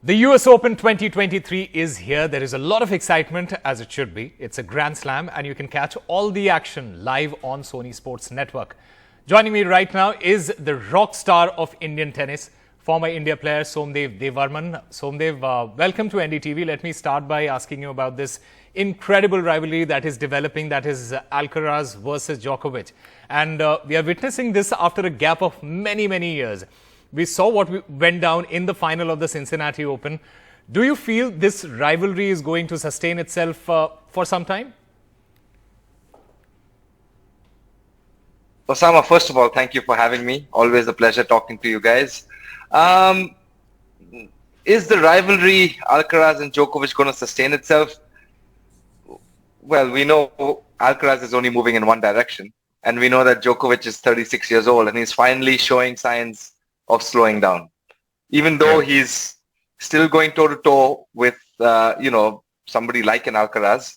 The US Open 2023 is here. There is a lot of excitement, as it should be. It's a Grand Slam and you can catch all the action live on Sony Sports Network. Joining me right now is the rock star of Indian tennis, former India player Somdev Devvarman. Somdev, welcome to NDTV. Let me start by asking you about this incredible rivalry that is developing, that is Alcaraz versus Djokovic. And we are witnessing this after a gap of many years. We saw what went down in the final of the Cincinnati Open. Do you feel this rivalry is going to sustain itself for some time? Osama, first of all, thank you for having me. Always a pleasure talking to you guys. Is the rivalry Alcaraz and Djokovic going to sustain itself? Well, we know Alcaraz is only moving in one direction. And we know that Djokovic is 36 years old and he's finally showing signs of slowing down. Even though he's still going toe-to-toe with, somebody like an Alcaraz,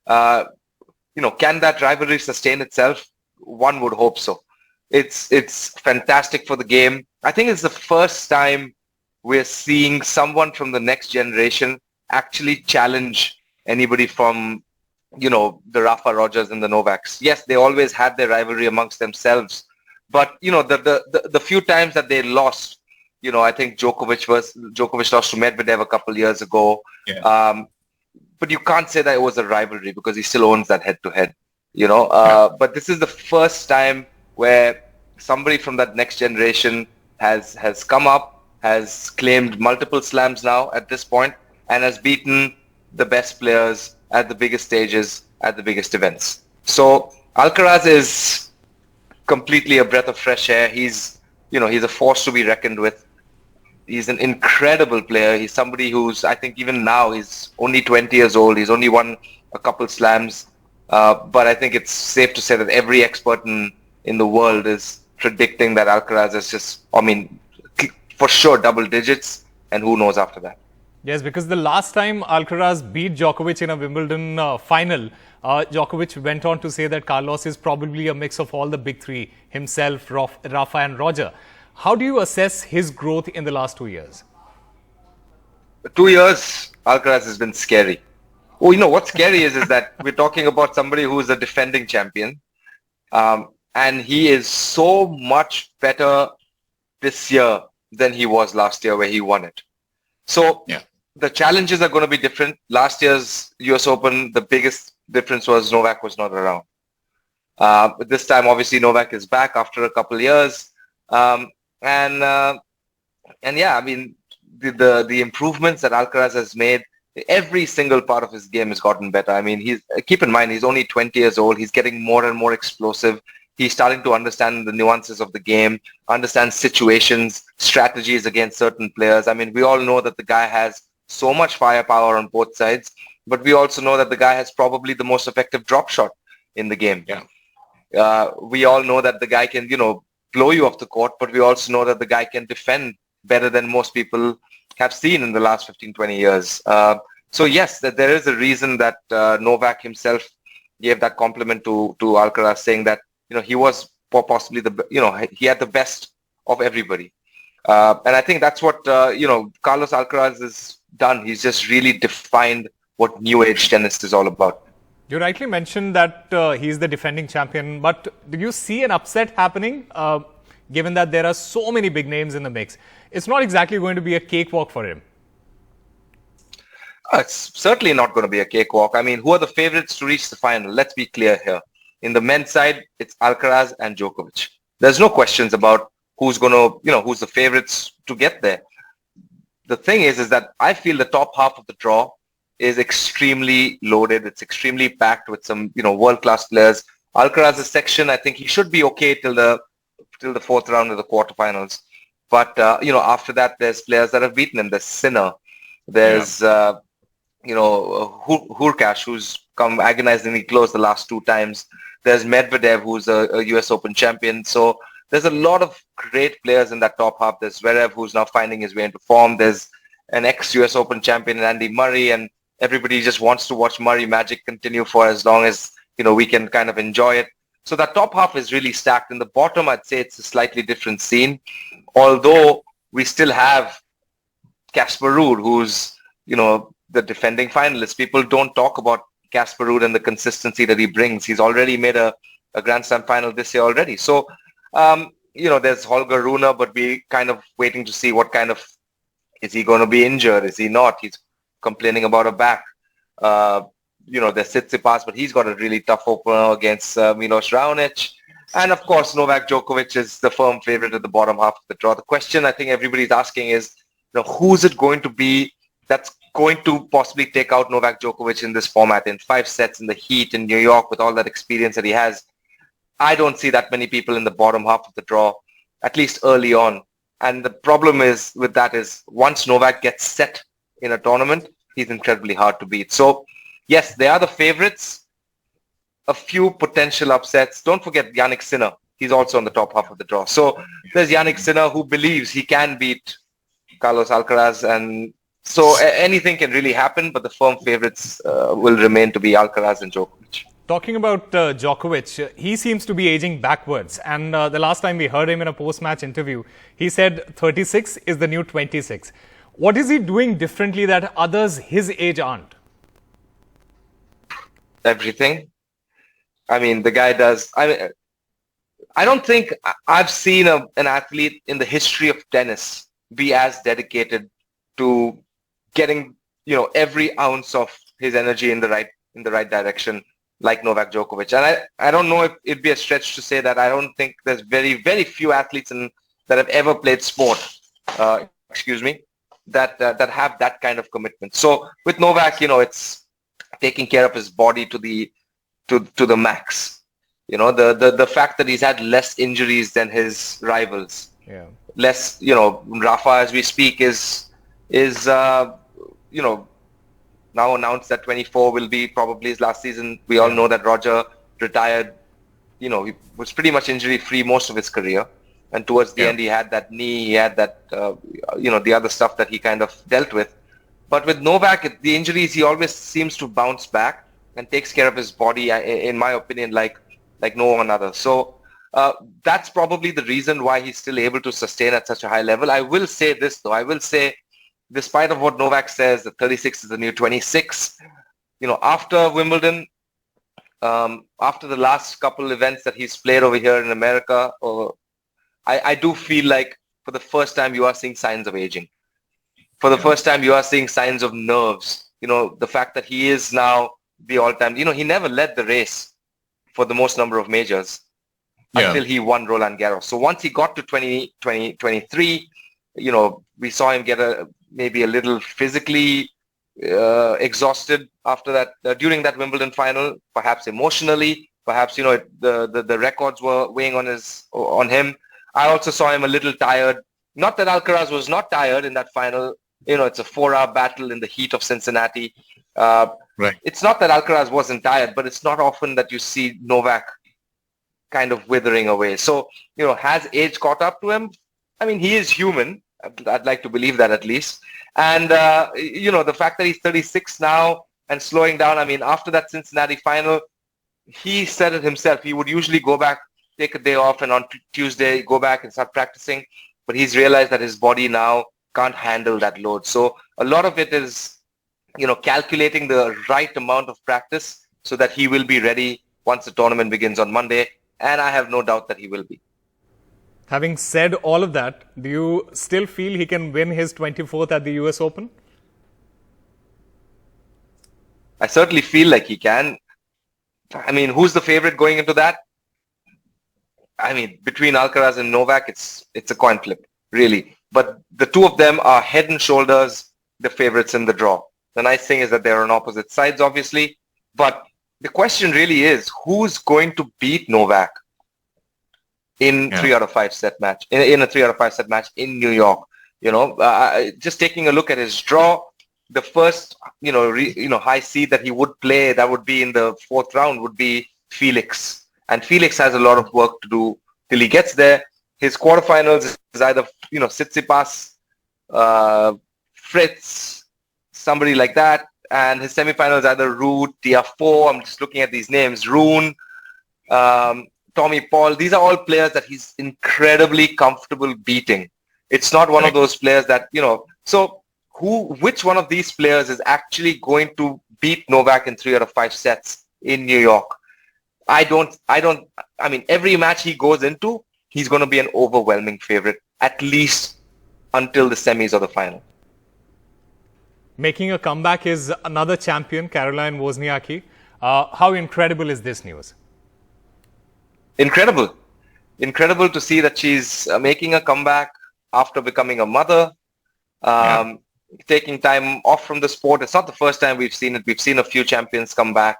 can that rivalry sustain itself? One would hope so. It's fantastic for the game. I think it's the first time we're seeing someone from the next generation actually challenge anybody from, the Rafa Rogers and the Novaks. Yes, they always had their rivalry amongst themselves. But, the few times that they lost, I think Djokovic lost to Medvedev a couple of years ago. Yeah. But you can't say that it was a rivalry because he still owns that head-to-head, But this is the first time where somebody from that next generation has come up, has claimed multiple slams now at this point, and has beaten the best players at the biggest stages, at the biggest events. So Alcaraz is completely a breath of fresh air. He's a force to be reckoned with. He's an incredible player. He's somebody who's, I think even now, he's only 20 years old. He's only won a couple slams. But I think it's safe to say that every expert in the world is predicting that Alcaraz is for sure double digits. And who knows after that. Yes, because the last time Alcaraz beat Djokovic in a Wimbledon final, Djokovic went on to say that Carlos is probably a mix of all the big three, himself, Rafa and Roger. How do you assess his growth in the last 2 years? 2 years, Alcaraz has been scary. Oh, what's scary is that we're talking about somebody who is a defending champion. And he is so much better this year than he was last year where he won it. So the challenges are going to be different. Last year's US Open, the biggest difference was Novak was not around. But this time, obviously, Novak is back after a couple of years. The improvements that Alcaraz has made, every single part of his game has gotten better. Keep in mind, he's only 20 years old. He's getting more and more explosive. He's starting to understand the nuances of the game, understand situations, strategies against certain players. We all know that the guy has so much firepower on both sides, but we also know that the guy has probably the most effective drop shot in the game. Yeah. We all know that the guy can, blow you off the court, but we also know that the guy can defend better than most people have seen in the last 15, 20 years. So yes, that there is a reason that Novak himself gave that compliment to Alcaraz, saying that, he was possibly he had the best of everybody. And I think that's what, Carlos Alcaraz has done. He's just really defined what new age tennis is all about. You rightly mentioned that he's the defending champion, but do you see an upset happening, given that there are so many big names in the mix? It's not exactly going to be a cakewalk for him. It's certainly not going to be a cakewalk. Who are the favorites to reach the final? Let's be clear here. In the men's side, it's Alcaraz and Djokovic. There's no questions about who's going to, who's the favorites to get there. The thing is that I feel the top half of the draw is extremely loaded. It's extremely packed with some, world-class players. Alcaraz's section, I think he should be okay till the fourth round of the quarterfinals. But, after that, there's players that have beaten him. There's Sinner. There's, Hurkacz, who's come agonizingly close the last 2 times. There's Medvedev, who's a US Open champion. So there's a lot of great players in that top half. There's Zverev, who's now finding his way into form. There's an ex-US Open champion, Andy Murray, and everybody just wants to watch Murray magic continue for as long as, we can kind of enjoy it. So that top half is really stacked. In the bottom, I'd say it's a slightly different scene. Although we still have Casper Ruud, who's, the defending finalist. People don't talk about Casper Ruud and the consistency that he brings. He's already made a Grand Slam final this year already. So, there's Holger Rune, but we're kind of waiting to see what kind of, is he going to be injured? Is he not? He's complaining about a back. There's Tsitsipas, but he's got a really tough opener against Milos Raonic. And of course, Novak Djokovic is the firm favorite at the bottom half of the draw. The question I think everybody's asking is, who's it going to be that's going to possibly take out Novak Djokovic in this format in 5 sets in the heat in New York with all that experience that he has? I don't see that many people in the bottom half of the draw, at least early on. And the problem is with that is once Novak gets set in a tournament, he's incredibly hard to beat. So yes, they are the favorites. A few potential upsets. Don't forget Jannik Sinner. He's also on the top half of the draw. So there's Jannik Sinner who believes he can beat Carlos Alcaraz, and so anything can really happen, but the firm favorites will remain to be Alcaraz and Djokovic. Talking about Djokovic, he seems to be aging backwards. And the last time we heard him in a post-match interview, he said 36 is the new 26. What is he doing differently that others his age aren't? Everything. I mean, the guy does. I don't think I've seen an athlete in the history of tennis be as dedicated to getting, every ounce of his energy in the right direction like Novak Djokovic. And I don't know if it'd be a stretch to say that I don't think there's very, very few athletes that have ever played sport, that have that kind of commitment. So with Novak, it's taking care of his body to the max. The fact that he's had less injuries than his rivals. Yeah. Less, Rafa as we speak is now announced that 24 will be probably his last season. We all know that Roger retired, he was pretty much injury free most of his career. And towards the end, he had that knee, he had that, the other stuff that he kind of dealt with. But with Novak, the injuries, he always seems to bounce back and takes care of his body, in my opinion, like no one other. So that's probably the reason why he's still able to sustain at such a high level. I will say this, though. I will say, despite of what Novak says, that 36 is the new 26, after Wimbledon, after the last couple events that he's played over here in America, I do feel like for the first time you are seeing signs of aging. For the first time you are seeing signs of nerves. The fact that he is now the all-time, he never led the race for the most number of majors until he won Roland Garros. So once he got to 23, we saw him get maybe a little physically exhausted after that, during that Wimbledon final, perhaps emotionally, perhaps, the records were weighing on him. I also saw him a little tired. Not that Alcaraz was not tired in that final. It's a 4-hour battle in the heat of Cincinnati. Right. It's not that Alcaraz wasn't tired, but it's not often that you see Novak kind of withering away. So, has age caught up to him? I mean, he is human. I'd like to believe that at least. And, the fact that he's 36 now and slowing down, I mean, after that Cincinnati final, he said it himself. He would usually go back, take a day off, and on Tuesday go back and start practicing. But he's realized that his body now can't handle that load. So a lot of it is, calculating the right amount of practice so that he will be ready once the tournament begins on Monday. And I have no doubt that he will be. Having said all of that, do you still feel he can win his 24th at the US Open? I certainly feel like he can. I mean, who's the favorite going into that? I mean, between Alcaraz and Novak, it's a coin flip, really. But the two of them are head and shoulders the favorites in the draw. The nice thing is that they're on opposite sides, obviously. But the question really is, who's going to beat Novak in 3 out of 5 set match, in a 3 out of 5 set match in New York? Just taking a look at his draw, the first, high seed that he would play, that would be in the 4th round, would be Felix. And Felix has a lot of work to do till he gets there. His quarterfinals is either, Tsitsipas, Fritz, somebody like that. And his semifinals either Ruud, Tiafoe, I'm just looking at these names, Rune, Tommy Paul. These are all players that he's incredibly comfortable beating. It's not one of those players that, so which one of these players is actually going to beat Novak in 3 out of 5 sets in New York? I mean, every match he goes into, he's going to be an overwhelming favorite, at least until the semis or the final. Making a comeback is another champion, Caroline Wozniacki. How incredible is this news? Incredible. Incredible to see that she's making a comeback after becoming a mother, taking time off from the sport. It's not the first time we've seen it. We've seen a few champions come back.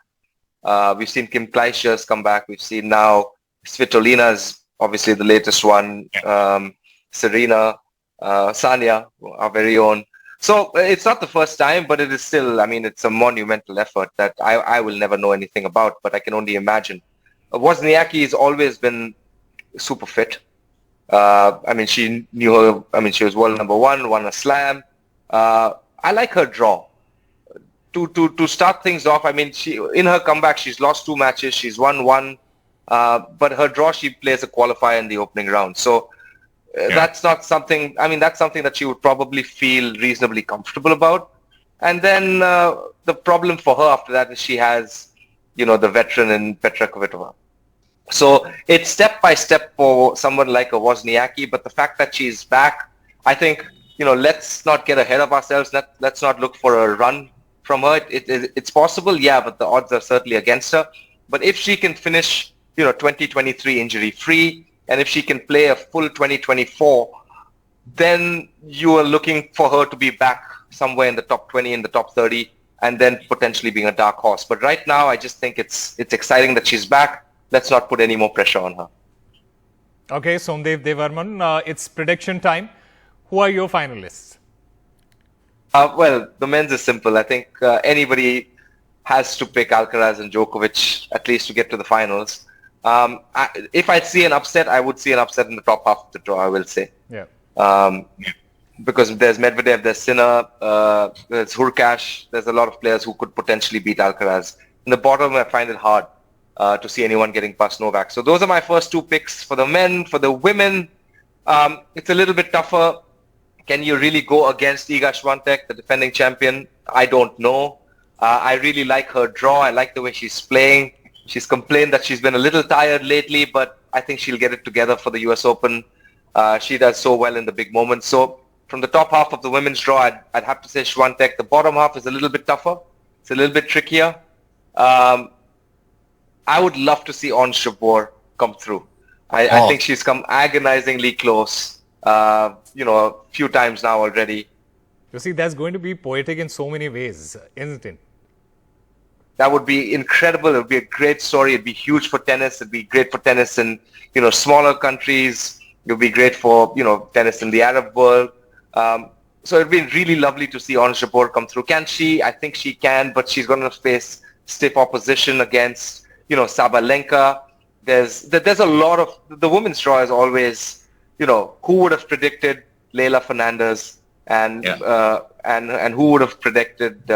We've seen Kim Clijsters come back. We've seen now Svitolina's obviously the latest one, Serena, Sania, our very own. So it's not the first time, but it is still, I mean, it's a monumental effort that I will never know anything about, but I can only imagine. Wozniacki has always been super fit. I mean, she knew her, I mean, she was world number 1, won a slam. I like her draw. To start things off, I mean, in her comeback, she's lost 2 matches, she's won 1, but her draw, she plays a qualifier in the opening round. So that's not something, I mean, that's something that she would probably feel reasonably comfortable about. And then the problem for her after that is she has, you know, the veteran in Petra Kvitova. So it's step by step for someone like a Wozniacki, but the fact that she's back, I think, you know, let's not get ahead of ourselves. Let's not look for a run from her. It's possible, yeah, but the odds are certainly against her. But if she can finish, you know, 2023 injury free, and if she can play a full 2024, then you are looking for her to be back somewhere in the top 20, in the top 30, and then potentially being a dark horse. But right now, I just think it's exciting that she's back. Let's not put any more pressure on her. Okay, Somdev Devvarman, it's prediction time. Who are your finalists? Well, the men's is simple. I think anybody has to pick Alcaraz and Djokovic, at least to get to the finals. If I see an upset, I would see an upset in the top half of the draw, I will say. Yeah. Because there's Medvedev, there's Sinner, there's Hurkacz. There's a lot of players who could potentially beat Alcaraz. In the bottom, I find it hard to see anyone getting past Novak. So those are my first 2 picks for the men. For the women, it's a little bit tougher. Can you really go against Iga Swiatek, the defending champion? I don't know. I really like her draw. I like the way she's playing. She's complained that she's been a little tired lately, but I think she'll get it together for the US Open. She does so well in the big moments. So from the top half of the women's draw, I'd have to say Swiatek. The bottom half is a little bit tougher. It's a little bit trickier. I would love to see Ons Jabeur come through. I think she's come agonizingly close, you know, a few times now already. You see, that's going to be poetic in so many ways, isn't it? That would be incredible. It would be a great story. It'd be huge for tennis. It'd be great for tennis in, you know, smaller countries. It would be great for, you know, tennis in the Arab world. So it'd be really lovely to see Ons Jabeur come through. Can she? I think she can, but she's going to face stiff opposition against, you know, Sabalenka. There's a lot of, the women's draw is always, you know, who would have predicted Leylah Fernandez and who would have predicted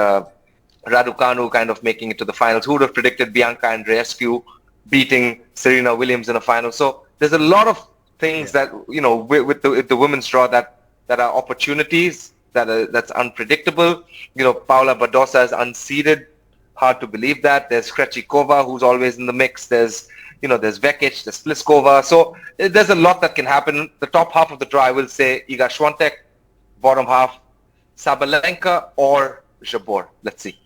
Raducanu kind of making it to the finals? Who would have predicted Bianca Andreescu beating Serena Williams in a final? So there's a lot of things that, you know, with the women's draw that are opportunities, that's unpredictable. You know, Paula Badosa is unseeded. Hard to believe that. There's Krejcikova, who's always in the mix. There's, you know, there's Vekic, there's Pliskova. So there's a lot that can happen. The top half of the draw, I will say Iga Swiatek. Bottom half, Sabalenka or Jabeur. Let's see.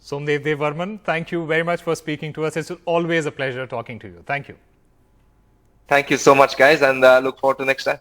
Somdev Devvarman, thank you very much for speaking to us. It's always a pleasure talking to you. Thank you. Thank you so much, guys, and look forward to next time.